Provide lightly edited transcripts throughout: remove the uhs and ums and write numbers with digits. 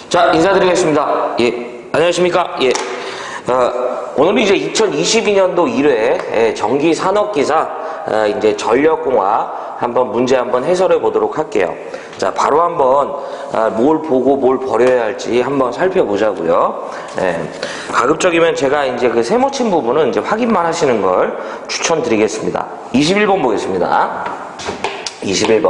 자, 인사드리겠습니다. 예, 안녕하십니까? 예. 오늘은 이제 2022년도 1회 전기 산업기사 이제 전력공학 문제 한번 해설해 보도록 할게요. 자, 바로 한번 뭘 보고 뭘 버려야 할지 한번 살펴보자고요. 예, 가급적이면 제가 이제 그 세모친 부분은 이제 확인만 하시는 걸 추천드리겠습니다. 21번 보겠습니다. 21번.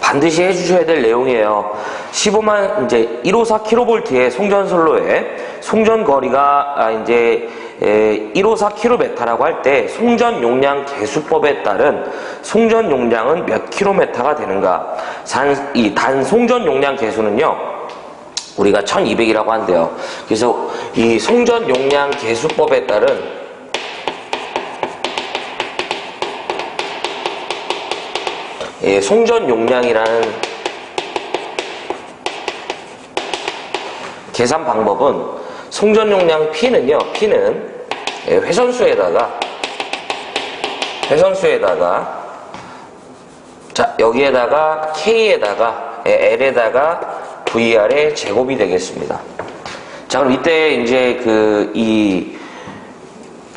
반드시 해주셔야 될 내용이에요. 15만 이제 154kV의 송전선로에 송전 거리가 이제 154km라고 할 때 송전 용량 계수법에 따른 송전 용량은 몇 킬로미터가 되는가? 단 송전 용량 계수는요, 우리가 1200이라고 한대요. 그래서 이 송전 용량 계수법에 따른 송전 용량이라는 계산 방법은 송전 용량 P는요, P는 회선수에다가 자, 여기에다가 K에다가 L에다가 VR의 제곱이 되겠습니다. 자, 그럼 이때 이제 이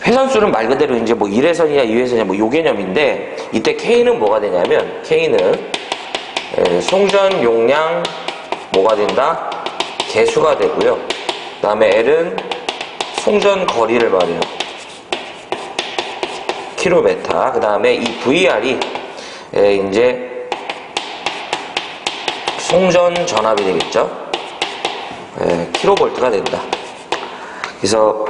회선수는 말 그대로 이제 뭐 1회선이냐 2회선이냐 뭐 요 개념인데, 이때 K는 뭐가 되냐면, K는 송전 용량 뭐가 된다? 계수가 되고요. 그 다음에 L은 송전 거리를 말해요. 킬로미터. 그 다음에 이 VR이 이제 송전 전압이 되겠죠. 킬로볼트가 된다. 그래서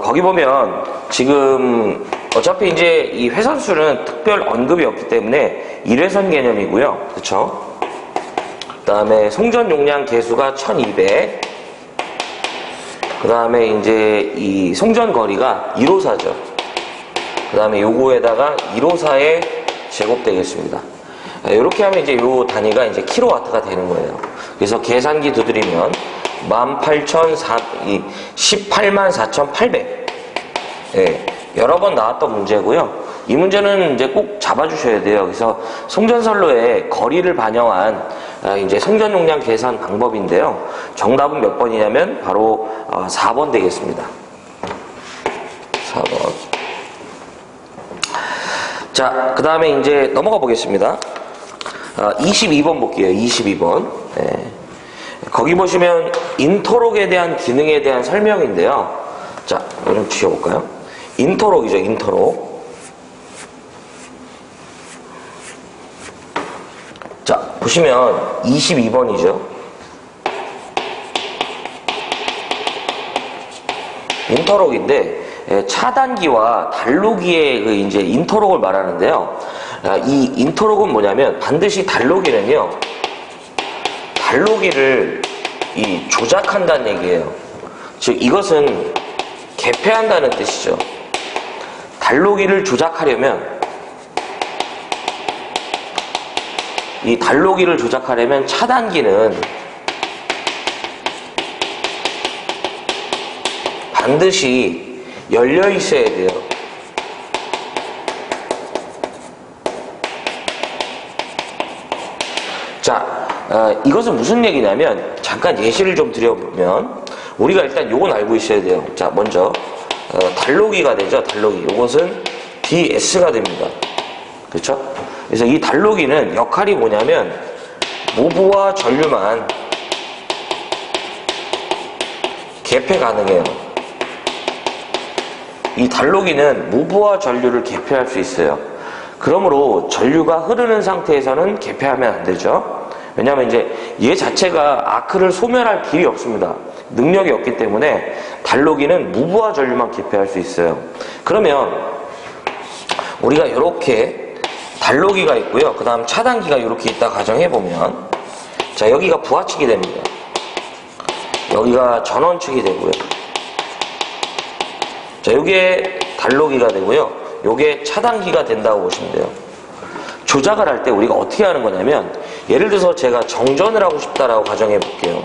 거기 보면 지금 어차피 이제 이 회선수는 특별 언급이 없기 때문에 1회선 개념이고요. 그쵸? 그 다음에 송전 용량 계수가 1200. 그 다음에 이제 이 송전 거리가 154죠. 그 다음에 요거에다가 154의 제곱 되겠습니다. 이렇게 하면 이제 요 단위가 이제 킬로와트가 되는 거예요. 그래서 계산기 두드리면 184,800. 예, 여러 번 나왔던 문제고요. 이 문제는 이제 꼭 잡아주셔야 돼요. 그래서 송전선로의 거리를 반영한 이제 송전 용량 계산 방법인데요. 정답은 몇 번이냐면 바로 4번 되겠습니다. 4번. 자, 그 다음에 이제 넘어가 보겠습니다. 22번 볼게요. 22번. 네. 거기 보시면 인터록에 대한 기능에 대한 설명인데요. 자, 이거 좀 지워볼까요? 인터록이죠, 인터록. 자, 보시면 22번이죠. 인터록인데, 차단기와 단로기의 이제 인터록을 말하는데요. 이 인터록은 뭐냐면, 반드시 단로기는요, 단로기를 조작한다는 얘기예요. 즉, 이것은 개폐한다는 뜻이죠. 단로기를 조작하려면, 이 단로기를 조작하려면 차단기는 반드시 열려 있어야 돼요. 자, 이것은 무슨 얘기냐면, 잠깐 예시를 좀 드려보면, 우리가 일단 요건 알고 있어야 돼요. 자, 먼저 단로기가 되죠. 단로기. 요것은 DS가 됩니다. 그렇죠? 그래서 이 단로기는 역할이 뭐냐면, 모부와 전류만 개폐 가능해요. 이 단로기는 모부와 전류를 개폐할 수 있어요. 그러므로 전류가 흐르는 상태에서는 개폐하면 안 되죠. 왜냐하면 이제 얘 자체가 아크를 소멸할 길이 없습니다. 능력이 없기 때문에 단로기는 무부와 전류만 개폐할 수 있어요. 그러면 우리가 이렇게 단로기가 있고요. 그 다음 차단기가 이렇게 있다 가정해보면, 자, 여기가 부하측이 됩니다. 여기가 전원측이 되고요. 자, 요게 단로기가 되고요. 요게 차단기가 된다고 보시면 돼요. 조작을 할 때 우리가 어떻게 하는 거냐면, 예를 들어서 제가 정전을 하고 싶다라고 가정해 볼게요.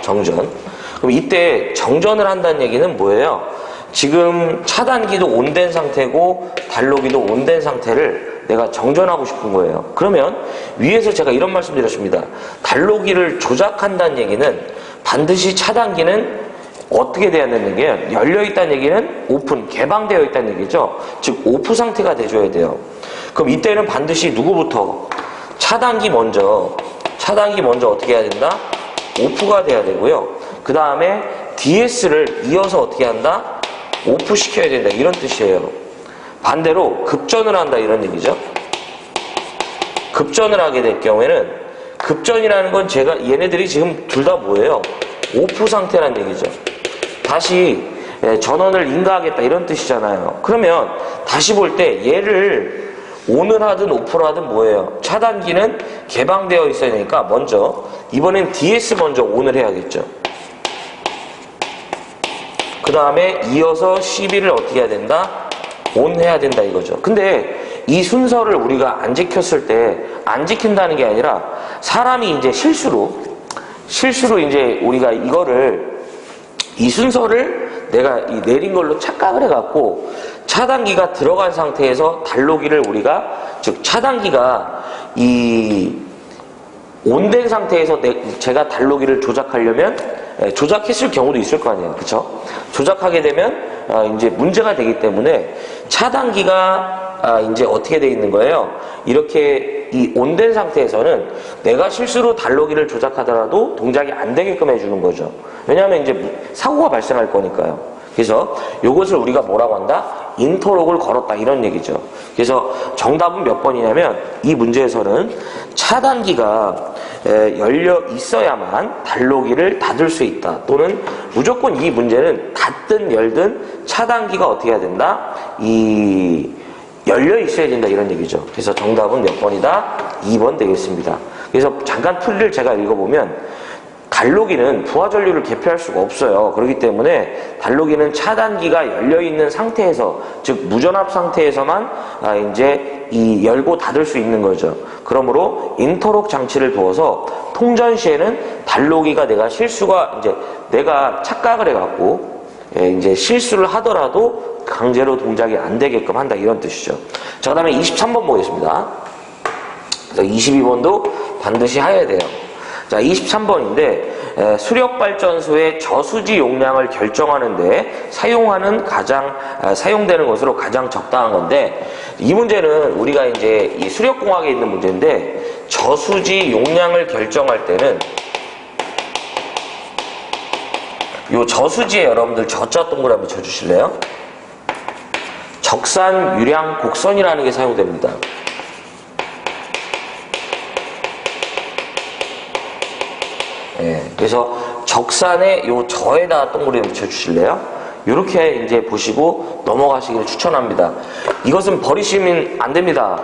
정전. 그럼 이때 정전을 한다는 얘기는 뭐예요? 지금 차단기도 온된 상태고 단로기도 온된 상태를 내가 정전하고 싶은 거예요. 그러면 위에서 제가 이런 말씀 드렸습니다. 단로기를 조작한다는 얘기는 반드시 차단기는 어떻게 돼야 되는 게 열려있다는 얘기는 오픈, 개방되어 있다는 얘기죠. 즉 오프 상태가 돼줘야 돼요. 그럼 이때는 반드시 누구부터? 차단기 먼저 어떻게 해야 된다? 오프가 돼야 되고요. 그 다음에 DS를 이어서 어떻게 한다? 오프 시켜야 된다, 이런 뜻이에요. 반대로 급전을 한다, 이런 얘기죠. 급전을 하게 될 경우에는, 급전이라는 건 얘네들이 지금 둘 다 뭐예요? 오프 상태라는 얘기죠. 다시 전원을 인가하겠다, 이런 뜻이잖아요. 그러면 다시 볼 때 얘를 온을 하든 오프를 하든 뭐예요? 차단기는 개방되어 있어야 되니까 먼저, 이번엔 DS 먼저 온을 해야겠죠. 그 다음에 이어서 CB를 어떻게 해야 된다? 온 해야 된다, 이거죠. 근데 이 순서를 우리가 안 지켰을 때, 안 지킨다는 게 아니라 사람이 이제 실수로 이제 우리가 이 순서를 내가 내린 걸로 착각을 해갖고 차단기가 들어간 상태에서 단로기를 우리가, 즉 차단기가 이 온된 상태에서 제가 단로기를 조작하려면 조작했을 경우도 있을 거 아니에요. 그쵸? 조작하게 되면 이제 문제가 되기 때문에 차단기가 이제 어떻게 돼 있는 거예요? 이렇게 이 온된 상태에서는 내가 실수로 단로기를 조작하더라도 동작이 안 되게끔 해주는 거죠. 왜냐하면 이제 사고가 발생할 거니까요. 그래서 이것을 우리가 뭐라고 한다? 인터록을 걸었다, 이런 얘기죠. 그래서 정답은 몇 번이냐면 이 문제에서는 차단기가 열려 있어야만 단로기를 닫을 수 있다. 또는 무조건 이 문제는 닫든 열든 차단기가 어떻게 해야 된다? 열려 있어야 된다, 이런 얘기죠. 그래서 정답은 몇 번이다? 2번 되겠습니다. 그래서 잠깐 풀이를 제가 읽어보면 단로기는 부하전류를 개폐할 수가 없어요. 그렇기 때문에 단로기는 차단기가 열려있는 상태에서, 즉 무전압 상태에서만 이제 열고 닫을 수 있는 거죠. 그러므로 인터록 장치를 두어서 통전 시에는 단로기가 내가 착각을 해갖고 이제 실수를 하더라도 강제로 동작이 안 되게끔 한다, 이런 뜻이죠. 자, 그 다음에 23번 보겠습니다. 22번도 반드시 해야 돼요. 자, 23번인데 수력발전소의 저수지 용량을 결정하는데 사용되는 것으로 가장 적당한 건데, 이 문제는 우리가 이제 이 수력공학에 있는 문제인데, 저수지 용량을 결정할 때는 요 저수지에 여러분들 저자 동그라미 쳐주실래요? 적산 유량 곡선이라는 게 사용됩니다. 그래서 적산의 요 저에다 동그라미 붙여주실래요? 이렇게 이제 보시고 넘어가시기를 추천합니다. 이것은 버리시면 안 됩니다.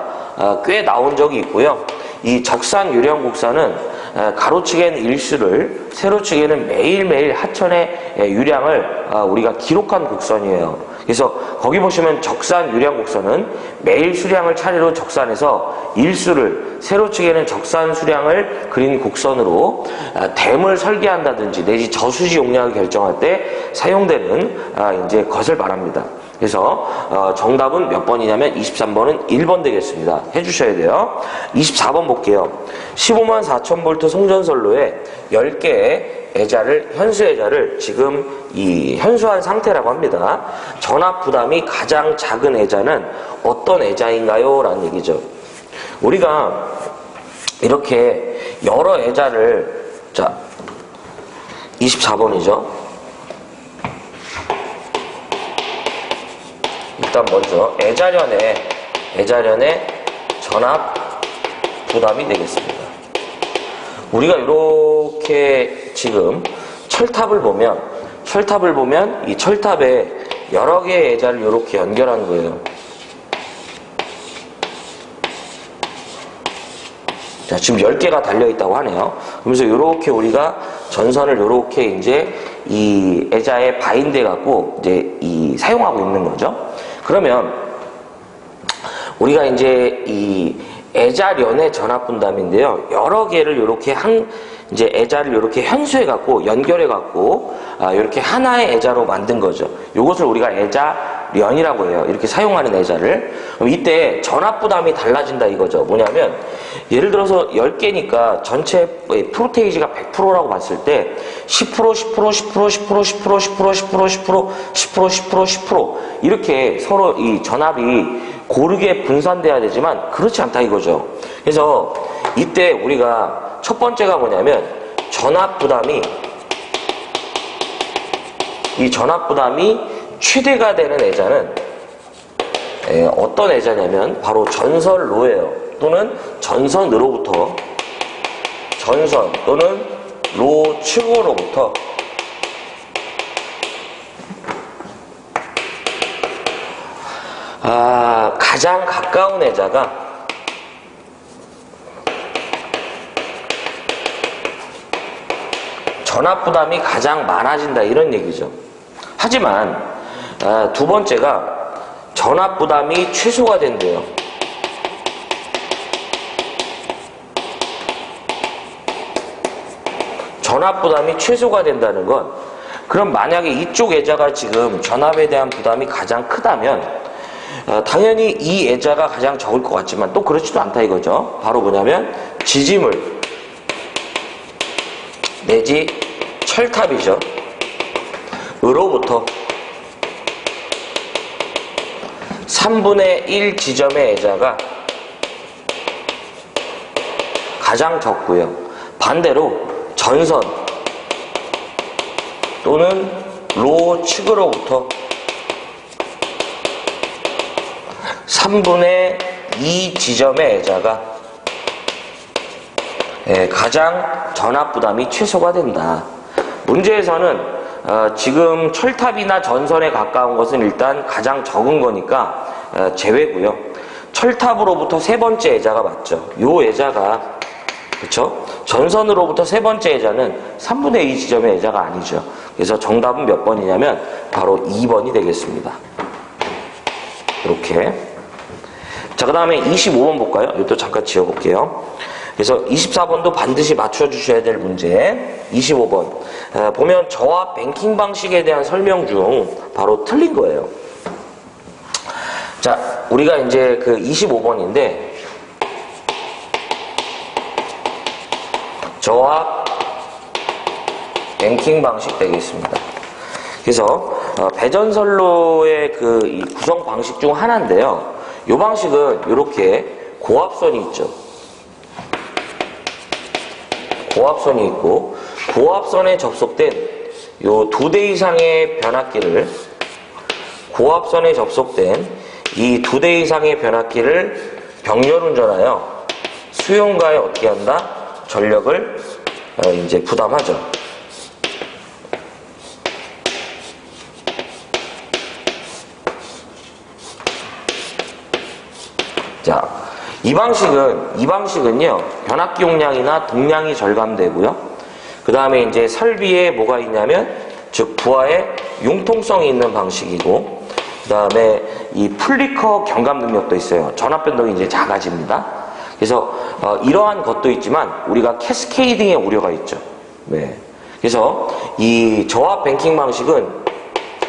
꽤 나온 적이 있고요. 이 적산 유량 곡선은 가로측에는 일수를, 세로측에는 매일매일 하천의 유량을 우리가 기록한 곡선이에요. 그래서 거기 보시면 적산 유량 곡선은 매일 수량을 차례로 적산해서 일수를, 세로측에는 적산 수량을 그린 곡선으로 댐을 설계한다든지 내지 저수지 용량을 결정할 때 사용되는 이제 것을 말합니다. 그래서 정답은 몇 번이냐면 23번은 1번 되겠습니다. 해주셔야 돼요. 24번 볼게요. 15만 4천 볼트 송전선로에 10개의 현수 애자를 지금 현수한 상태라고 합니다. 전압 부담이 가장 작은 애자는 어떤 애자인가요? 라는 얘기죠. 우리가 이렇게 여러 애자를, 자, 24번이죠. 일단 먼저 애자련의 전압 부담이 되겠습니다. 우리가 이렇게 지금 철탑을 보면 이 철탑에 여러 개의 애자를 이렇게 연결한 거예요. 자, 지금 10개가 달려있다고 하네요. 그러면서 이렇게 우리가 전선을 이렇게 이제 이 애자에 바인드 갖고 이제 사용하고 있는 거죠. 그러면 우리가 이제 이 애자련의 전압 분담인데요. 여러 개를 이렇게 이제 애자를 이렇게 현수해 갖고 연결해 갖고 이렇게 하나의 애자로 만든 거죠. 이것을 우리가 애자 전압련이라고 해요. 이렇게 사용하는 애자를. 그럼 이때 전압부담이 달라진다 이거죠. 뭐냐면 예를 들어서 10개니까 전체 프로테이지가 100%라고 봤을 때 10%, 10%, 10%, 10%, 10%, 10%, 10%, 10%, 10%, 10%, 10% 이렇게 서로 이 전압이 고르게 분산돼야 되지만 그렇지 않다 이거죠. 그래서 이때 우리가 첫 번째가 뭐냐면 이 전압부담이 최대가 되는 애자는 어떤 애자냐면 바로 전선로예요. 또는 전선으로부터 전선 또는 로 측으로부터 가장 가까운 애자가 전압부담이 가장 많아진다 이런 얘기죠. 하지만 두 번째가 전압부담이 최소가 된대요. 전압부담이 최소가 된다는 건 그럼 만약에 이쪽 애자가 지금 전압에 대한 부담이 가장 크다면 당연히 이 애자가 가장 적을 것 같지만 또 그렇지도 않다 이거죠. 바로 뭐냐면 지지물 내지 철탑이죠. 으로부터 3분의 1 지점의 애자가 가장 적고요. 반대로 전선 또는 로 측으로부터 3분의 2 지점의 애자가 가장 전압부담이 최소가 된다. 문제에서는 지금 철탑이나 전선에 가까운 것은 일단 가장 적은 거니까 제외고요. 철탑으로부터 세 번째 애자가 맞죠. 요 애자가 그렇죠? 전선으로부터 세 번째 애자는 3분의 2 지점의 애자가 아니죠. 그래서 정답은 몇 번이냐면 바로 2번이 되겠습니다. 이렇게. 자, 그 다음에 25번 볼까요? 이것도 잠깐 지워볼게요. 그래서 24번도 반드시 맞춰주셔야 될 문제. 25번. 보면 저압 뱅킹 방식에 대한 설명 중 바로 틀린 거예요. 자, 우리가 이제 그 25번인데, 저압 뱅킹 방식 되겠습니다. 그래서 배전선로의 그 이 구성 방식 중 하나인데요. 이 방식은 이렇게 고압선이 있죠. 고압선이 있고 고압선에 접속된 요 2대 이상의 변압기를 고압선에 접속된 이 2대 이상의 변압기를 병렬운전하여 수용가에 어떻게 한다? 전력을 이제 부담하죠. 자, 이 방식은요, 변압기 용량이나 동량이 절감되고요. 그 다음에 이제 설비에 뭐가 있냐면, 즉, 부하에 융통성이 있는 방식이고, 그 다음에 이 플리커 경감 능력도 있어요. 전압 변동이 이제 작아집니다. 그래서, 이러한 것도 있지만, 우리가 캐스케이딩의 우려가 있죠. 네. 그래서, 이 저압 뱅킹 방식은,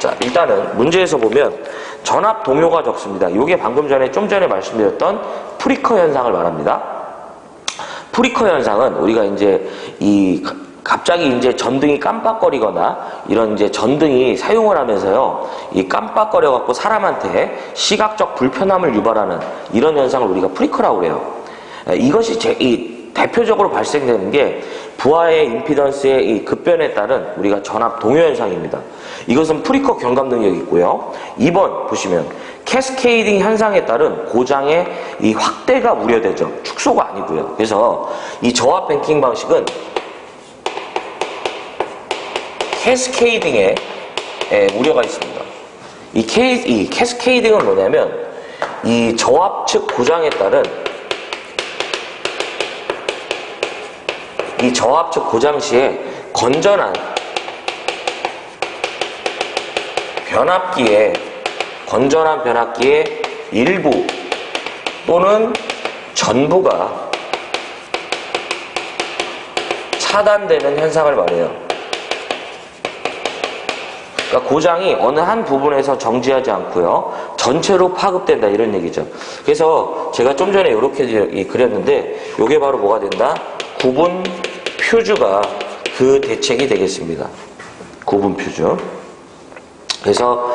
자, 일단은 문제에서 보면, 전압 동요가 적습니다. 이게 방금 전에 좀 전에 말씀드렸던 프리커 현상을 말합니다. 프리커 현상은 우리가 이제 갑자기 이제 전등이 깜빡거리거나 이런 이제 전등이 사용을 하면서요, 이 깜빡거려 갖고 사람한테 시각적 불편함을 유발하는 이런 현상을 우리가 프리커라고 그래요. 이것이 대표적으로 발생되는 게 부하의 임피던스의 이 급변에 따른 우리가 전압 동요 현상입니다. 이것은 프리커 경감 능력이 있고요. 2번 보시면 캐스케이딩 현상에 따른 고장의 이 확대가 우려되죠. 축소가 아니고요. 그래서 이 저압 뱅킹 방식은 캐스케이딩에 우려가 있습니다. 이 캐스케이딩은 뭐냐면 이 저압 측 고장에 따른 이 저압 측 고장 시에 건전한 변압기의 일부 또는 전부가 차단되는 현상을 말해요. 그러니까 고장이 어느 한 부분에서 정지하지 않고요. 전체로 파급된다 이런 얘기죠. 그래서 제가 좀 전에 이렇게 그렸는데 이게 바로 뭐가 된다? 구분 퓨즈가 그 대책이 되겠습니다. 구분 퓨즈. 그래서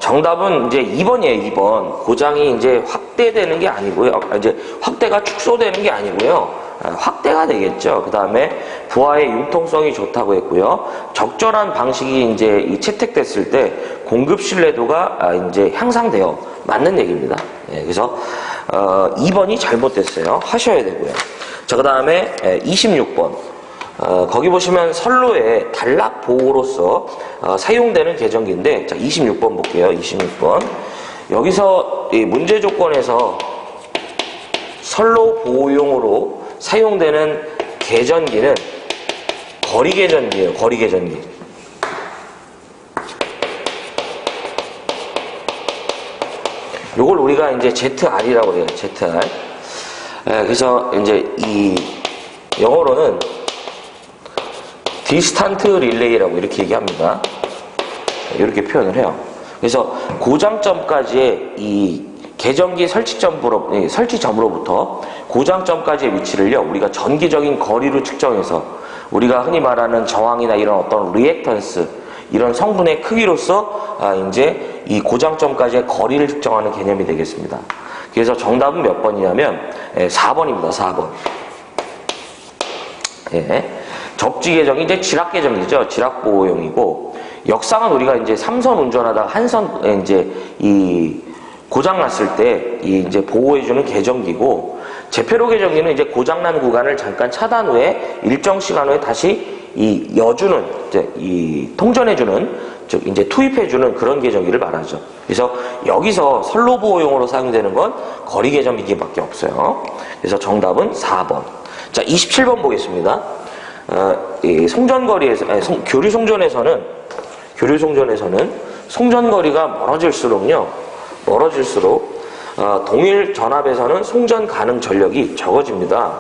정답은 이제 2번이에요. 2번. 고장이 이제 확대되는 게 아니고요. 이제 확대가 축소되는 게 아니고요. 확대가 되겠죠. 그 다음에 부하의 융통성이 좋다고 했고요. 적절한 방식이 이제 채택됐을 때 공급 신뢰도가 이제 향상되어 맞는 얘기입니다. 예, 그래서 2번이 잘못됐어요. 하셔야 되고요. 자, 그 다음에 26번. 거기 보시면 선로의 단락 보호로서 사용되는 계정기인데, 자, 26번 볼게요. 26번. 여기서 이 문제 조건에서 선로 보호용으로 사용되는 계전기는 거리 계전기예요. 거리 계전기. 요걸 우리가 이제 ZR이라고 해요. ZR. 그래서 이제 이 영어로는 디스탄트 릴레이라고 이렇게 얘기합니다. 이렇게 표현을 해요. 그래서 고장점까지의 이 계전기 설치점으로부터 고장점까지의 위치를요, 우리가 전기적인 거리로 측정해서 우리가 흔히 말하는 저항이나 이런 어떤 리액턴스, 이런 성분의 크기로서 이제 이 고장점까지의 거리를 측정하는 개념이 되겠습니다. 그래서 정답은 몇 번이냐면 4번입니다. 4번. 예. 접지 계정이 이제 지락 계정이죠. 지락 보호용이고, 역상은 우리가 이제 3선 운전하다가 한선 이제 이 고장 났을 때 이제 보호해주는 계정기고, 제페로 계정기는 이제 고장난 구간을 잠깐 차단 후에 일정 시간 후에 다시 이 여주는 이제 이 통전해주는, 즉 이제 투입해주는 그런 계정기를 말하죠. 그래서 여기서 선로 보호용으로 사용되는 건 거리 계정기밖에 없어요. 그래서 정답은 4번. 자, 27번 보겠습니다. 이 송전거리에서, 교류 송전에서는 송전거리가 멀어질수록 동일 전압에서는 송전 가능 전력이 적어집니다.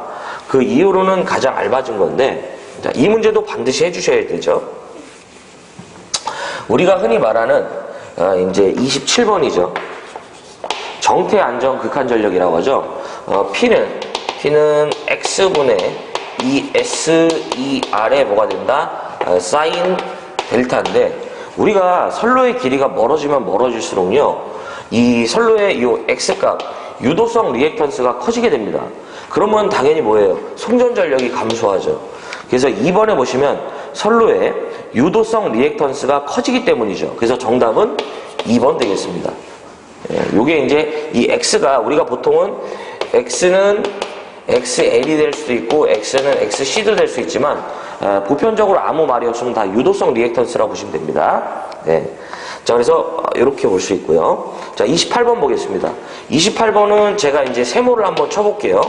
그 이유로는 가장 얇아진 건데, 자, 이 문제도 반드시 해주셔야 되죠. 우리가 흔히 말하는 이제 27번이죠. 정태 안정 극한 전력이라고 하죠. P는 X분의 이 SER에 뭐가 된다? 사인 델타인데, 우리가 선로의 길이가 멀어지면 멀어질수록요, 이 선로의 이 X값, 유도성 리액턴스가 커지게 됩니다. 그러면 당연히 뭐예요? 송전 전력이 감소하죠. 그래서 2번에 보시면 선로의 유도성 리액턴스가 커지기 때문이죠. 그래서 정답은 2번 되겠습니다. 요게 이제 이 X가 우리가 보통은 X는 XL이 될 수도 있고 X는 XC도 될 수 있지만, 보편적으로 아무 말이 없으면 다 유도성 리액턴스라고 보시면 됩니다. 네. 자, 그래서 이렇게 볼 수 있고요. 자, 28번 보겠습니다. 28번은 제가 이제 세모를 한번 쳐볼게요.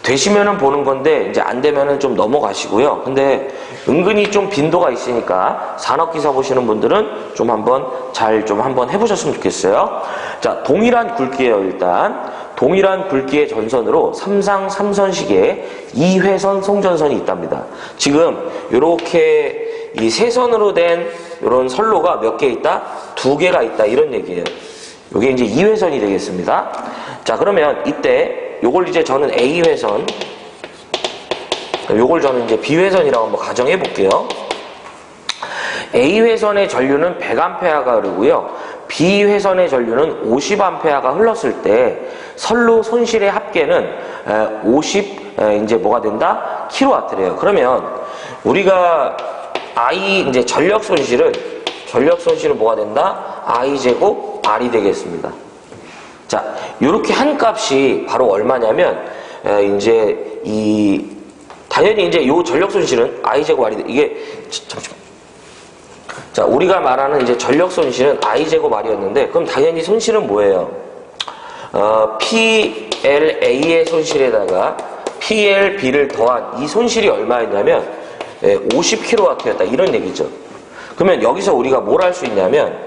되시면은 보는 건데, 이제 안 되면은 좀 넘어가시고요. 근데 은근히 좀 빈도가 있으니까 산업기사 보시는 분들은 좀 한번 한번 해보셨으면 좋겠어요. 자, 동일한 굵기예요. 일단 동일한 굵기의 전선으로 3상 3선식의 2회선 송전선이 있답니다. 지금 이렇게 이 세 선으로 된 이런 선로가 몇 개 있다? 2개가 있다. 이런 얘기예요. 이게 이제 2회선이 되겠습니다. 자, 그러면 이때 요걸 이제 저는 A회선, 요걸 저는 이제 B회선이라고 한번 가정해 볼게요. A회선의 전류는 100A가 흐르고요. B회선의 전류는 50A가 흘렀을 때 선로 손실의 합계는 50 이제 뭐가 된다? 킬로와트래요. 그러면 우리가 이제 전력 손실은 뭐가 된다? I 제곱 R이 되겠습니다. 자, 요렇게 한 값이 바로 얼마냐면 이제 당연히 이제 요 전력 손실은 I 제곱 R이 이게 잠시만. 자, 우리가 말하는 이제 전력 손실은 I 제곱 R이었는데, 그럼 당연히 손실은 뭐예요? PLA의 손실에다가 PLB를 더한 이 손실이 얼마였냐면 50kW였다. 이런 얘기죠. 그러면 여기서 우리가 뭘 할 수 있냐면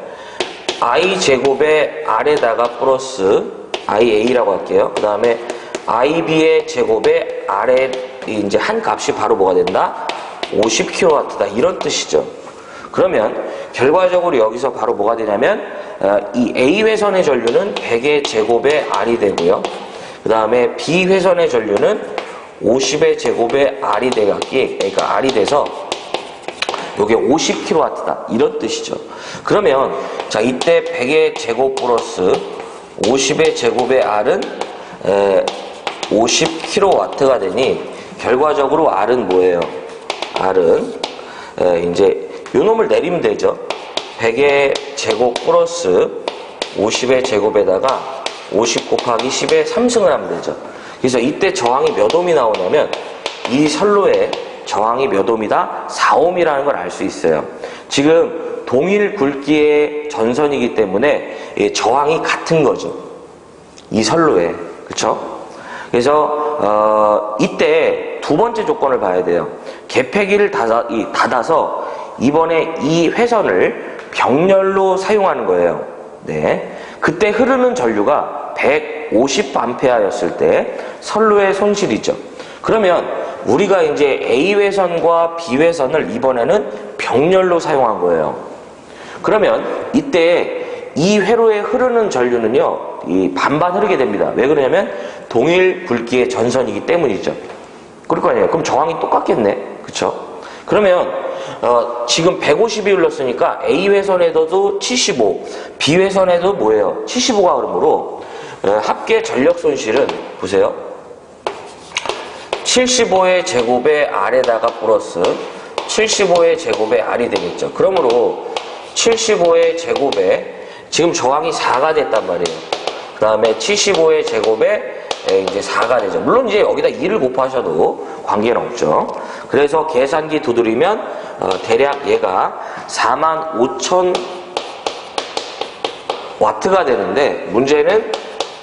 I 제곱의 R에다가 플러스 IA라고 할게요. 그 다음에 IB의 제곱의 R에 이제 한 값이 바로 뭐가 된다? 50kW다. 이런 뜻이죠. 그러면 결과적으로 여기서 바로 뭐가 되냐면 이 A회선의 전류는 100의 제곱의 R이 되고요. 그 다음에 B회선의 전류는 50의 제곱의 R이 그러니까 R이 돼서 요게 50kW다 이런 뜻이죠. 그러면 자 이때 100의 제곱 플러스 50의 제곱의 R은 50kW가 되니 결과적으로 R은 뭐예요? R은 이제 요 놈을 내리면 되죠. 100의 제곱 플러스 50의 제곱에다가 50 곱하기 10의 3승을 하면 되죠. 그래서 이때 저항이 몇 옴이 나오냐면 이 선로에 저항이 몇 옴이다? 4옴이라는 걸 알 수 있어요. 지금 동일 굵기의 전선이기 때문에 저항이 같은 거죠. 이 선로에. 그쵸? 그래서 이때 두 번째 조건을 봐야 돼요. 개폐기를 닫아서 이번에 이 회선을 병렬로 사용하는 거예요. 네. 그때 흐르는 전류가 150A였을 때 선로의 손실이죠. 그러면 우리가 이제 A회선과 B회선을 이번에는 병렬로 사용한 거예요. 그러면 이때 이 회로에 흐르는 전류는요, 이 반반 흐르게 됩니다. 왜 그러냐면 동일 굵기의 전선이기 때문이죠. 그럴 거 아니에요. 그럼 저항이 똑같겠네. 그쵸? 그러면 지금 150이 흘렀으니까 A회선에도 75, B회선에도 뭐예요? 75가 흐르므로 합계 전력 손실은 보세요. 75의 제곱의 R에다가 플러스 75의 제곱의 R이 되겠죠. 그러므로 75의 제곱에 지금 저항이 4가 됐단 말이에요. 그 다음에 75의 제곱에 이제 4가 되죠. 물론 이제 여기다 2를 곱하셔도 관계는 없죠. 그래서 계산기 두드리면 대략 얘가 45,000W가 되는데 문제는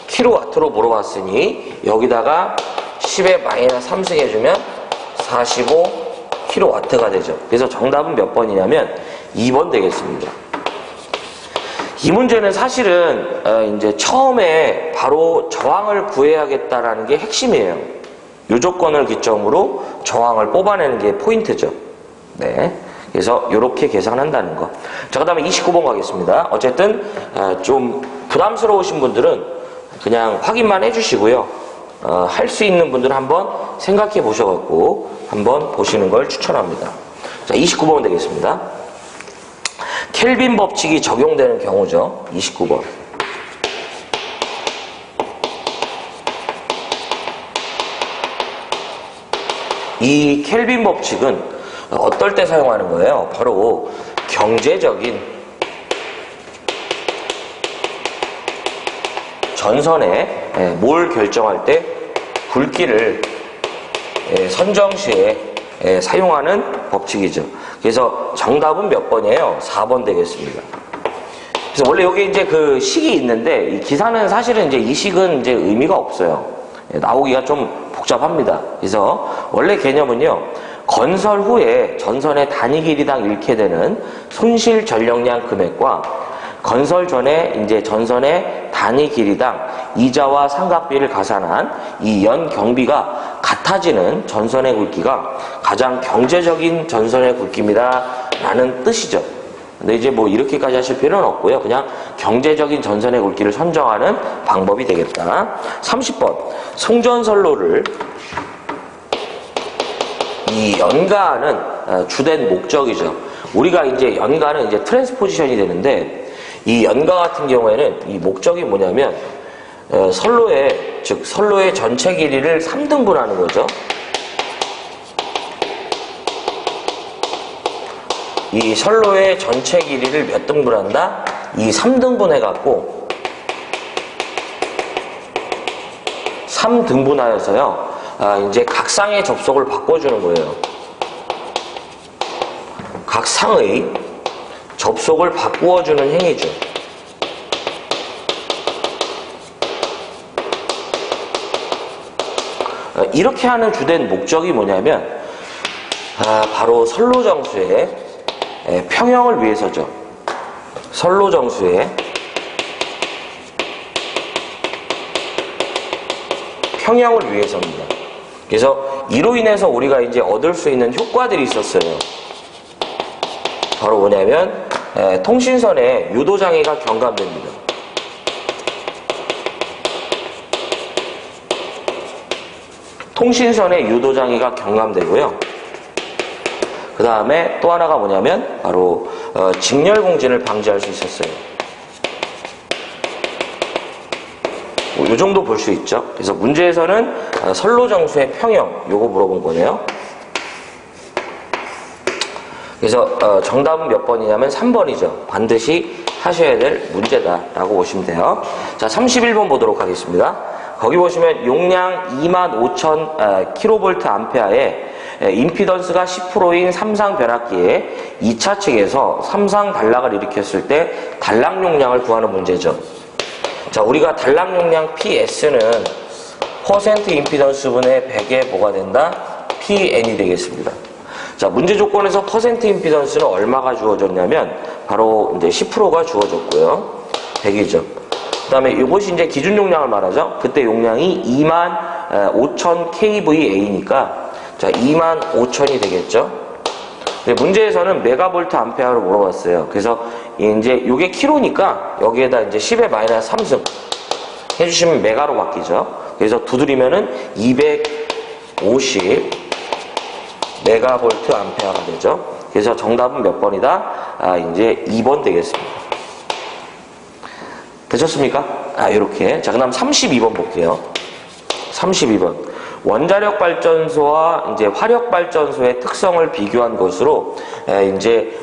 킬로와트로 물어봤으니 여기다가 10의 마이너스 3승 해주면 45kW가 되죠. 그래서 정답은 몇 번이냐면 2번 되겠습니다. 이 문제는 사실은 이제 처음에 바로 저항을 구해야겠다라는 게 핵심이에요. 이 조건을 기점으로 저항을 뽑아내는 게 포인트죠. 네. 그래서 이렇게 계산한다는 거. 자, 그 다음에 29번 가겠습니다. 어쨌든 좀 부담스러우신 분들은 그냥 확인만 해주시고요. 할 수 있는 분들은 한번 생각해 보셔갖고 한번 보시는 걸 추천합니다. 자, 29번 되겠습니다. 켈빈 법칙이 적용되는 경우죠. 29번. 이 켈빈 법칙은 어떨 때 사용하는 거예요? 바로 경제적인 전선에 뭘 결정할 때 굵기를 선정 시에 사용하는 법칙이죠. 그래서 정답은 몇 번이에요? 4번 되겠습니다. 그래서 원래 여기 이제 그 식이 있는데 이 기사는 사실은 이제 이 식은 이제 의미가 없어요. 나오기가 좀 복잡합니다. 그래서 원래 개념은요, 건설 후에 전선의 단위 길이당 잃게 되는 손실 전력량 금액과 건설 전에 이제 전선의 단위 길이당 이자와 상각비를 가산한 이 연 경비가 같아지는 전선의 굵기가 가장 경제적인 전선의 굵기입니다 라는 뜻이죠. 근데 이제 뭐 이렇게까지 하실 필요는 없고요. 그냥 경제적인 전선의 굵기를 선정하는 방법이 되겠다. 30번. 송전선로를 이 연가하는 주된 목적이죠. 우리가 이제 연가는 이제 트랜스포지션이 되는데 이 연가 같은 경우에는 이 목적이 뭐냐면 선로의, 즉 선로의 전체 길이를 3등분하는 거죠. 이 선로의 전체 길이를 몇 등분한다? 이 3등분 해갖고 3등분하여서요. 이제 각 상의 접속을 바꿔주는 거예요. 각 상의 접속을 바꾸어주는 행위죠. 이렇게 하는 주된 목적이 뭐냐면 바로 선로정수의 평형을 위해서죠. 선로정수의 평형을 위해서입니다. 그래서 이로 인해서 우리가 이제 얻을 수 있는 효과들이 있었어요. 바로 뭐냐면 통신선에 유도장애가 경감됩니다. 통신선에 유도장애가 경감되고요. 그 다음에 또 하나가 뭐냐면 바로 직렬공진을 방지할 수 있었어요. 이 정도 볼 수 있죠. 그래서 문제에서는 선로정수의 평형 요거 물어본 거네요. 그래서 정답은 몇 번이냐면 3번이죠. 반드시 하셔야 될 문제다라고 보시면 돼요. 자, 31번 보도록 하겠습니다. 거기 보시면 용량 25,000kVA에 임피던스가 10%인 삼상 변압기에 2차 측에서 삼상 단락을 일으켰을 때 단락 용량을 구하는 문제죠. 자, 우리가 단락 용량 PS는 퍼센트 임피던스 분의 100에 뭐가 된다? PN이 되겠습니다. 자, 문제 조건에서 퍼센트 임피던스는 얼마가 주어졌냐면 바로 이제 10%가 주어졌고요. 100이죠. 그 다음에 이것이 이제 기준 용량을 말하죠. 그때 용량이 25,000 kVA니까 자, 25,000이 되겠죠. 근데 문제에서는 메가볼트 암페어로 물어봤어요. 그래서 이제 이게 킬로니까 여기에다 이제 10의 마이너스 3승 해주시면 메가로 바뀌죠. 그래서 두드리면은 250 메가볼트 암페어가 되죠. 그래서 정답은 몇 번이다? 이제 2번 되겠습니다. 되셨습니까? 이렇게. 자, 그 다음 32번 볼게요. 32번. 원자력 발전소와 이제 화력 발전소의 특성을 비교한 것으로 이제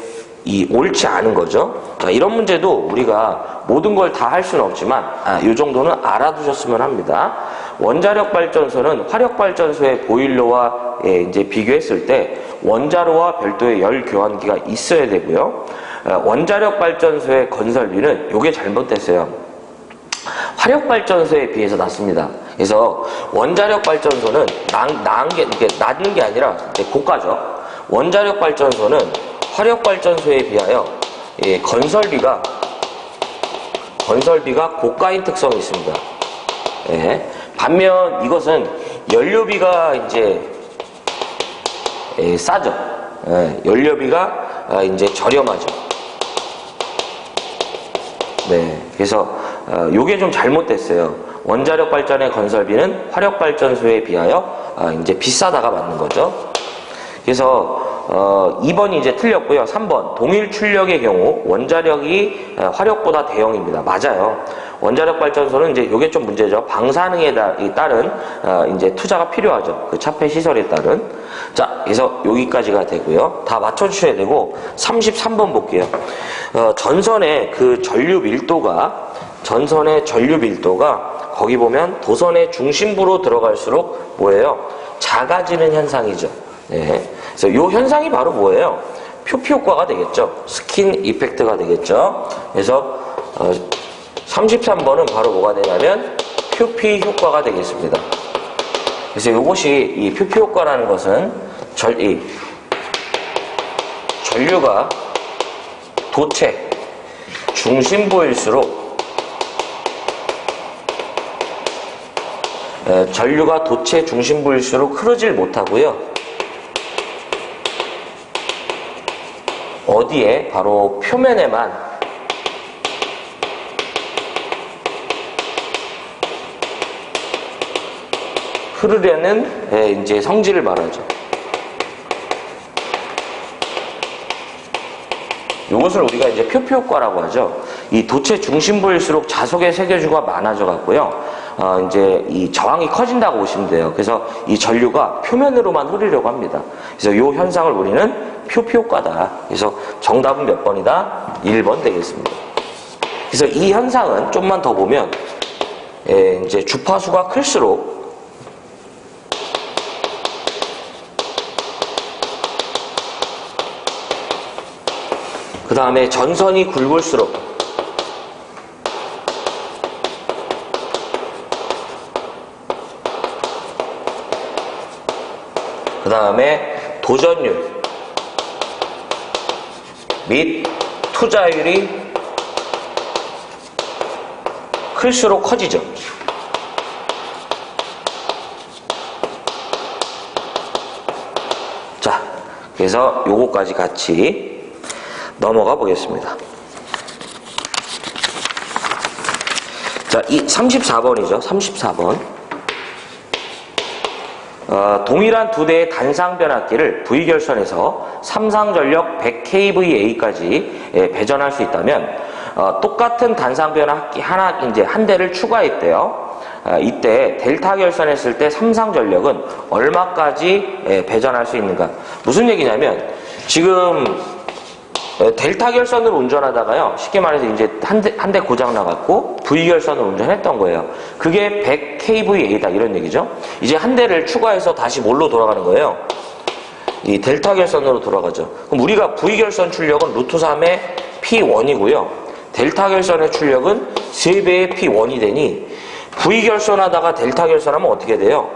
옳지 않은 거죠. 자, 이런 문제도 우리가 모든 걸 다 할 수는 없지만 이 정도는 알아두셨으면 합니다. 원자력 발전소는 화력 발전소의 보일러와 이제 비교했을 때 원자로와 별도의 열 교환기가 있어야 되고요. 원자력 발전소의 건설비는 이게 잘못됐어요. 화력 발전소에 비해서 낮습니다. 그래서 원자력 발전소는 낮은 게 아니라 고가죠. 원자력 발전소는 화력 발전소에 비하여 건설비가 고가인 특성이 있습니다. 예. 반면 이것은 연료비가 이제 싸죠. 예. 연료비가 이제 저렴하죠. 네. 그래서 요게 좀 잘못됐어요. 원자력 발전의 건설비는 화력 발전소에 비하여 이제 비싸다가 맞는 거죠. 그래서 2번이 이제 틀렸고요. 3번 동일 출력의 경우 원자력이 화력보다 대형입니다. 맞아요. 원자력 발전소는 이제 요게 좀 문제죠. 방사능에 따른 이제 투자가 필요하죠. 그 차폐 시설에 따른. 자, 그래서 여기까지가 되고요. 다 맞춰주셔야 되고 33번 볼게요. 전선의 전류 밀도가 거기 보면 도선의 중심부로 들어갈수록 뭐예요? 작아지는 현상이죠. 네. 그래서 이 현상이 바로 뭐예요? 표피 효과가 되겠죠. 스킨 이펙트가 되겠죠. 그래서 33번은 바로 뭐가 되냐면 표피 효과가 되겠습니다. 그래서 이것이 이 표피 효과라는 것은 전류가 도체 중심부일수록 전류가 도체 중심부일수록 흐르질 못하고요. 어디에? 바로 표면에만 흐르려는 이제 성질을 말하죠. 이것을 우리가 이제 표피 효과라고 하죠. 이 도체 중심부일수록 자석의 세계주가 많아져 갖고요. 이제 이 저항이 커진다고 보시면 돼요. 그래서 이 전류가 표면으로만 흐르려고 합니다. 그래서 이 현상을 우리는 표피 효과다. 그래서 정답은 몇 번이다? 1번 되겠습니다. 그래서 이 현상은 좀만 더 보면 이제 주파수가 클수록 그 다음에 전선이 굵을수록 그 다음에 도전율 및 투자율이 클수록 커지죠. 자, 그래서 요거까지 같이 넘어가 보겠습니다. 자, 이 34번이죠. 34번. 동일한 두 대의 단상 변압기를 V결선에서 삼상전력 100kVA까지 배전할 수 있다면 똑같은 단상 변압기 한 대를 추가했대요. 이때 델타 결선했을 때 삼상전력은 얼마까지 배전할 수 있는가? 무슨 얘기냐면 지금 델타 결선으로 운전하다가요, 쉽게 말해서 이제 한 대 고장 나갔고 V결선으로 운전했던 거예요. 그게 100kVA다 이런 얘기죠. 이제 한 대를 추가해서 다시 뭘로 돌아가는 거예요? 이 델타 결선으로 돌아가죠. 그럼 우리가 V결선 출력은 루트 3의 P1이고요. 델타 결선의 출력은 3배의 P1이 되니 V결선 하다가 델타 결선하면 어떻게 돼요?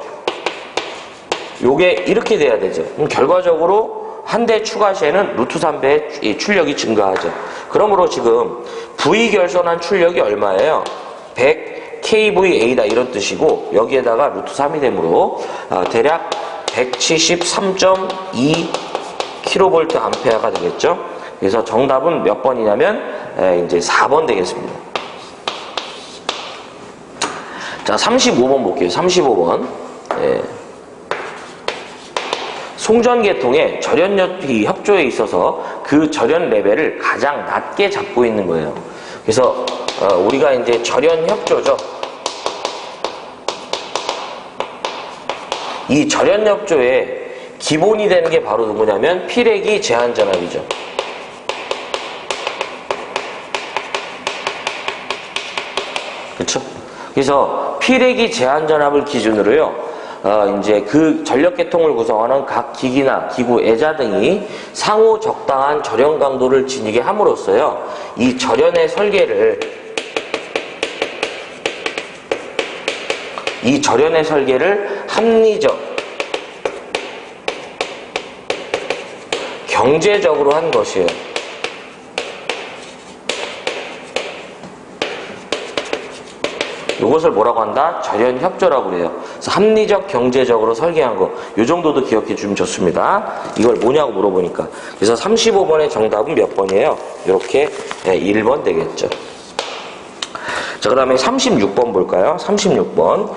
요게 이렇게 돼야 되죠. 그럼 결과적으로 한 대 추가 시에는 루트 3배의 출력이 증가하죠. 그러므로 지금 V결선한 출력이 얼마예요? 100kVA다 이런 뜻이고 여기에다가 루트 3이 되므로 대략 173.2kVA 되겠죠. 그래서 정답은 몇 번이냐면 이제 4번 되겠습니다. 자, 35번 볼게요. 35번. 송전계통의 절연협이 협조에 있어서 그 절연 레벨을 가장 낮게 잡고 있는 거예요. 그래서 우리가 이제 절연협조죠. 이 절연협조의 기본이 되는 게 바로 누구냐면 피레기 제한전압이죠. 그렇죠? 그래서 피레기 제한전압을 기준으로요. 이제 그 전력계통을 구성하는 각 기기나 기구 애자 등이 상호 적당한 절연 강도를 지니게 함으로써요. 이 절연의 설계를 합리적, 경제적으로 한 것이에요. 이것을 뭐라고 한다? 절연협조라고 그래요. 그래서 합리적, 경제적으로 설계한 거. 이 정도도 기억해 주면 좋습니다. 이걸 뭐냐고 물어보니까. 그래서 35번의 정답은 몇 번이에요? 이렇게 1번 되겠죠. 자, 그 다음에 36번 볼까요? 36번.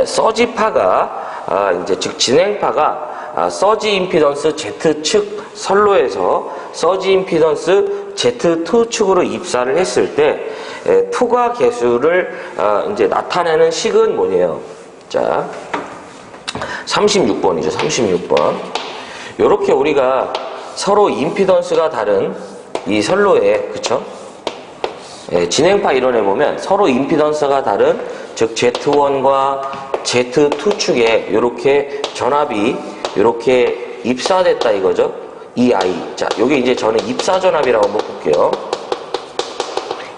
서지파가, 즉 진행파가 서지 임피던스 Z측 선로에서 서지 임피던스 Z2 측으로 입사를 했을 때 투과 계수를 이제 나타내는 식은 뭐예요? 자, 36번이죠. 36번. 요렇게 우리가 서로 임피던스가 다른 이 선로에, 그쵸? 진행파 이론에 보면 서로 임피던스가 다른, 즉 Z1과 Z2 축에 요렇게 전압이 요렇게 입사됐다 이거죠. 이 I. 자, 요게 이제 저는 입사 전압이라고 한번 볼게요.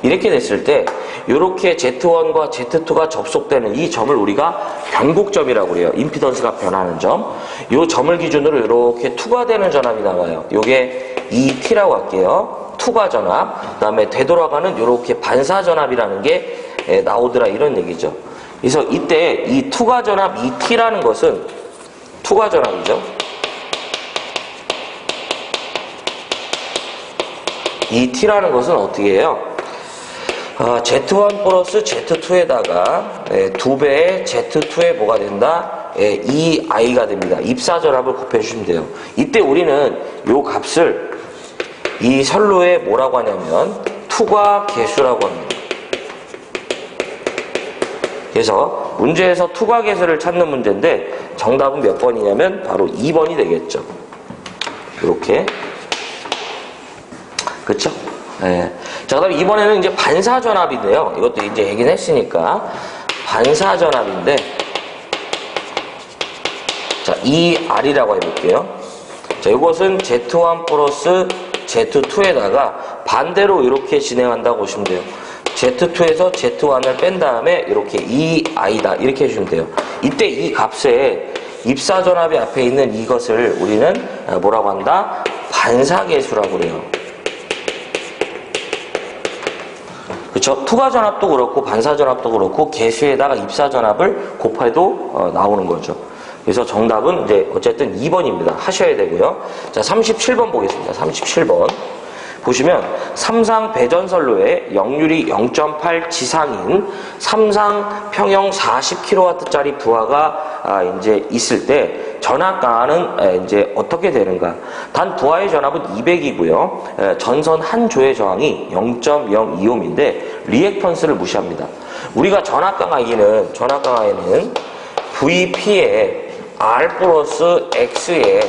이렇게 됐을 때 이렇게 Z1과 Z2가 접속되는 이 점을 우리가 변곡점이라고 그래요. 임피던스가 변하는 점. 이 점을 기준으로 이렇게 투과되는 전압이 나와요. 이게 ET라고 할게요. 투과 전압. 그 다음에 되돌아가는 이렇게 반사 전압이라는 게 나오더라 이런 얘기죠. 그래서 이때 이 투과 전압 ET라는 것은 투과 전압이죠. ET라는 것은 어떻게 해요? Z1 플러스 Z2에다가 2배의 Z2에 뭐가 된다? 이 I가 됩니다. 입사 전압을 곱해주시면 돼요. 이때 우리는 요 값을 이 선로에 뭐라고 하냐면 투과 계수라고 합니다. 그래서 문제에서 투과 계수를 찾는 문제인데 정답은 몇 번이냐면 바로 2번이 되겠죠. 이렇게. 그쵸? 네. 자, 그 다음에 이번에는 이제 반사전압인데요. 이것도 이제 얘기는 했으니까. 반사전압인데, 자, ER이라고 해볼게요. 자, 이것은 Z1 플러스 Z2에다가 반대로 이렇게 진행한다고 보시면 돼요. Z2에서 Z1을 뺀 다음에 이렇게 EI다. 이렇게 해주시면 돼요. 이때 이 값에 입사전압이 앞에 있는 이것을 우리는 뭐라고 한다? 반사계수라고 그래요. 그쵸? 투과전압도 그렇고 반사전압도 그렇고 계수에다가 입사전압을 곱해도 나오는 거죠. 그래서 정답은 이제 어쨌든 2번입니다. 하셔야 되고요. 자, 37번 보겠습니다. 37번. 보시면 삼상 배전선로에 역률이 0.8 지상인 삼상 평형 40kW짜리 부하가 이제 있을 때 전압 강화는 이제 어떻게 되는가? 단 부하의 전압은 200이고요. 전선 한 조의 저항이 0.02ohm인데 리액턴스를 무시합니다. 우리가 전압 강화에는 VP에 R 플러스 X에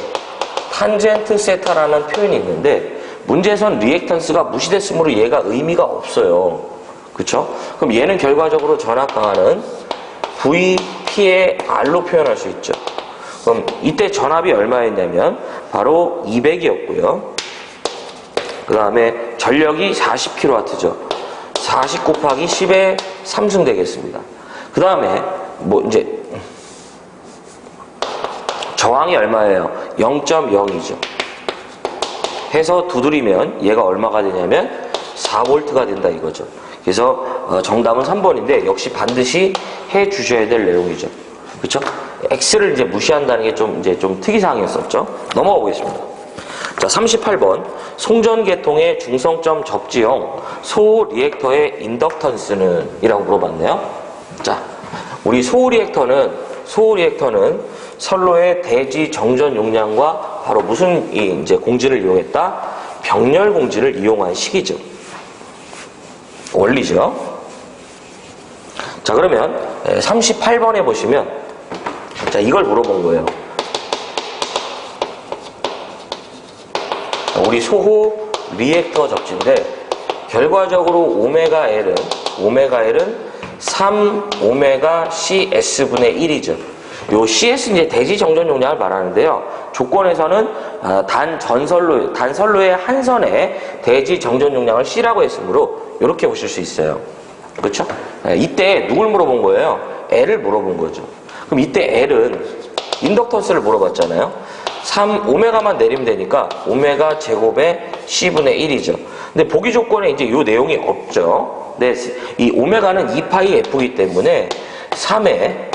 탄젠트 세타라는 표현이 있는데 문제에선 리액턴스가 무시됐으므로 얘가 의미가 없어요. 그쵸? 그럼 얘는 결과적으로 전압 강화는 VP의 R로 표현할 수 있죠. 그럼 이때 전압이 얼마였냐면 바로 200이었고요. 그 다음에 전력이 40kW죠. 40 곱하기 10의 3승 되겠습니다. 그 다음에 뭐 이제 저항이 얼마예요? 0.0이죠. 해서 두드리면 얘가 얼마가 되냐면 4V가 된다 이거죠. 그래서 정답은 3번인데 역시 반드시 해 주셔야 될 내용이죠. 그렇죠? X를 이제 무시한다는 게 좀 특이사항이었었죠. 넘어가 보겠습니다. 자, 38번. 송전계통의 중성점 접지형 소호 리액터의 인덕턴스는? 이라고 물어봤네요. 자, 우리 소호 리액터는 선로의 대지 정전 용량과 바로 무슨 이제 공지를 이용했다? 병렬 공지를 이용한 식이죠. 원리죠. 자, 그러면 38번에 보시면 자, 이걸 물어본 거예요. 우리 소호 리액터 접지인데 결과적으로 오메가 L은 3 오메가 CS분의 1이죠. 요 CS 이제 대지 정전 용량을 말하는데요. 조건에서는 단선로의 한 선에 대지 정전 용량을 C라고 했으므로 이렇게 보실 수 있어요. 그렇죠? 이때 누굴 물어본 거예요? L을 물어본 거죠. 그럼 이때 L은 인덕턴스를 물어봤잖아요. 3 오메가만 내리면 되니까 오메가 제곱의 C분의 1이죠. 근데 보기 조건에 이제 요 내용이 없죠. 네, 이 오메가는 2파이 F이기 때문에 3에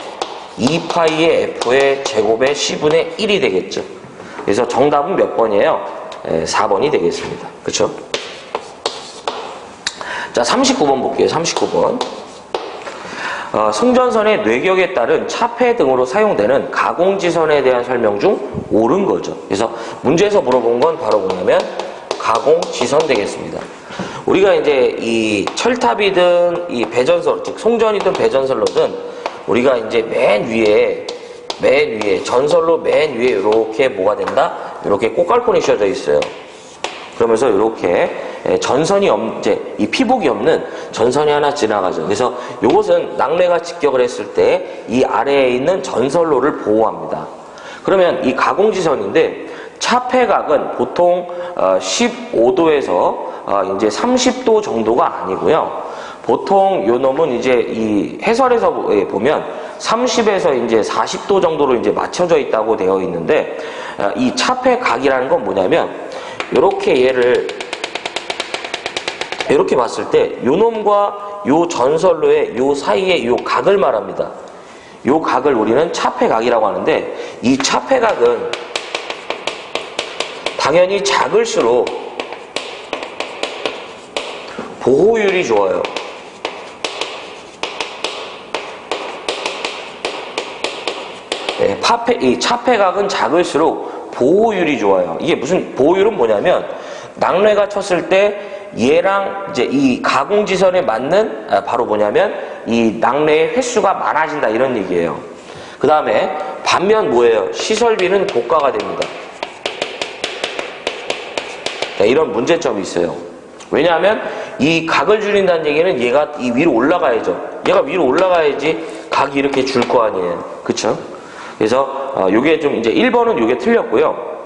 2파이의 F의 제곱의 C분의 1이 되겠죠. 그래서 정답은 몇 번이에요? 4번이 되겠습니다. 그렇죠? 자, 39번 볼게요. 39번. 송전선의 뇌격에 따른 차폐 등으로 사용되는 가공지선에 대한 설명 중 옳은 거죠. 그래서 문제에서 물어본 건 바로 뭐냐면 가공지선 되겠습니다. 우리가 이제 이 철탑이든 이 배전선, 즉 송전이든 배전선로든 우리가 이제 맨 위에 전선로 맨 위에 이렇게 뭐가 된다? 이렇게 꽃갈콘이 씌워져 있어요. 그러면서 이렇게 전선이 이제 이 피복이 없는 전선이 하나 지나가죠. 그래서 이것은 낙뢰가 직격을 했을 때 이 아래에 있는 전선로를 보호합니다. 그러면 이 가공지선인데 차폐각은 보통 15도에서 이제 30도 정도가 아니고요. 보통 요 놈은 이제 이 해설에서 보면 30에서 이제 40도 정도로 이제 맞춰져 있다고 되어 있는데 이 차폐각이라는 건 뭐냐면 요렇게 얘를 이렇게 봤을 때 요 놈과 요 전선로의 요 사이의 요 각을 말합니다. 요 각을 우리는 차폐각이라고 하는데 이 차폐각은 당연히 작을수록 보호율이 좋아요. 네, 이 차폐각은 작을수록 보호율이 좋아요. 이게 무슨 보호율은 뭐냐면 낙뢰가 쳤을 때 얘랑 이제 이 가공지선에 맞는 바로 뭐냐면 이 낙뢰의 횟수가 많아진다 이런 얘기예요. 그 다음에 반면 뭐예요? 시설비는 고가가 됩니다. 네, 이런 문제점이 있어요. 왜냐하면 이 각을 줄인다는 얘기는 얘가 이 위로 올라가야죠. 얘가 위로 올라가야지 각이 이렇게 줄 거 아니에요. 그쵸? 그래서 요게 좀 이제 1번은 요게 틀렸고요.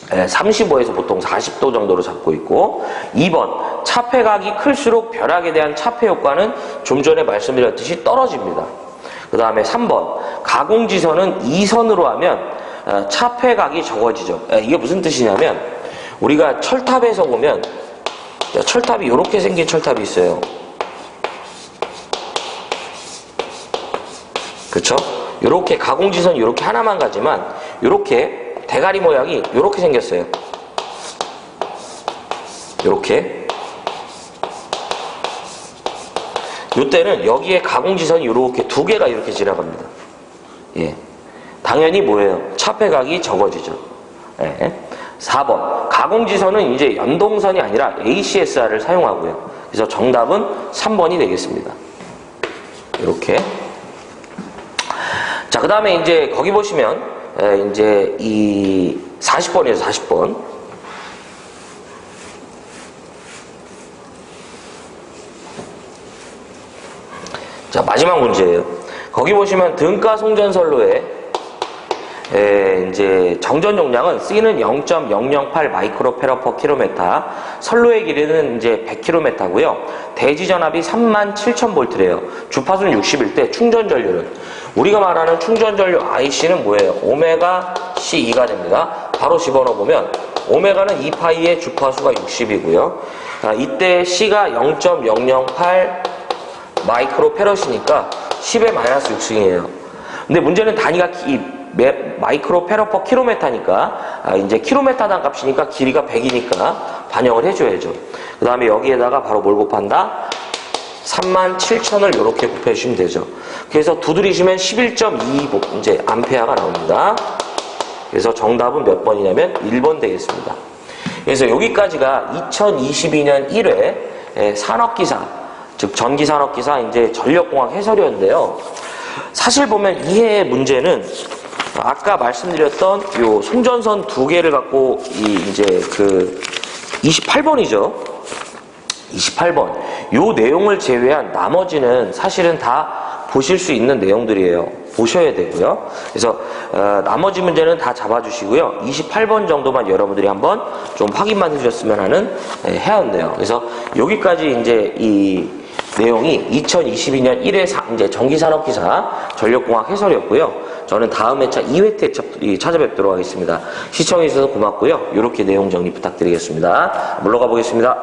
35에서 보통 40도 정도로 잡고 있고 2번 차폐각이 클수록 벼락에 대한 차폐 효과는 좀 전에 말씀드렸듯이 떨어집니다. 그 다음에 3번 가공지선은 2선으로 하면 차폐각이 적어지죠. 이게 무슨 뜻이냐면 우리가 철탑에서 보면 철탑이 이렇게 생긴 철탑이 있어요. 그쵸? 이렇게 가공지선이 이렇게 하나만 가지만 이렇게 대가리 모양이 이렇게 생겼어요. 이렇게. 이때는 여기에 가공지선이 이렇게 두 개가 이렇게 지나갑니다. 예. 당연히 뭐예요? 차폐각이 적어지죠. 예. 4번. 가공지선은 이제 연동선이 아니라 ACSR을 사용하고요. 그래서 정답은 3번이 되겠습니다. 이렇게. 자, 그 다음에 이제 거기 보시면, 이제 이 40번이에요, 40번. 자, 마지막 문제예요. 거기 보시면 등가 송전선로에 이제 정전 용량은 C는 0.008 마이크로페라 퍼 킬로미터, 선로의 길이는 이제 100km고요. 대지 전압이 37,000V래요. 주파수는 60일 때 충전 전류는 우리가 말하는 충전 전류 IC는 뭐예요? 오메가 C2가 됩니다. 바로 집어넣어 보면 오메가는 2파이의 주파수가 60이고요. 이때 C가 0.008 마이크로페럿이니까 10의 마이너스 6승이에요. 근데 문제는 단위가 마이크로 페러 퍼 킬로미터니까 이제 킬로미터당 값이니까 길이가 100이니까 반영을 해줘야죠. 그 다음에 여기에다가 바로 뭘 곱한다? 37,000을 이렇게 곱해주시면 되죠. 그래서 두드리시면 11.22 이제 암페어가 나옵니다. 그래서 정답은 몇 번이냐면 1번 되겠습니다. 그래서 여기까지가 2022년 1회 산업기사, 즉 전기산업기사 이제 전력공학 해설이었는데요. 사실 보면 이 해의 문제는 아까 말씀드렸던 요 송전선 두 개를 갖고 이제 그 28번이죠. 28번. 요 내용을 제외한 나머지는 사실은 다 보실 수 있는 내용들이에요. 보셔야 되고요. 그래서 나머지 문제는 다 잡아주시고요. 28번 정도만 여러분들이 한번 좀 확인만 해주셨으면 하는 해였네요. 그래서 여기까지 이제 이 내용이 2022년 1회 이제 전기산업기사 전력공학 해설이었고요. 저는 다음 회차 2회 때 찾아뵙도록 하겠습니다. 시청해주셔서 고맙고요. 이렇게 내용 정리 부탁드리겠습니다. 물러가 보겠습니다.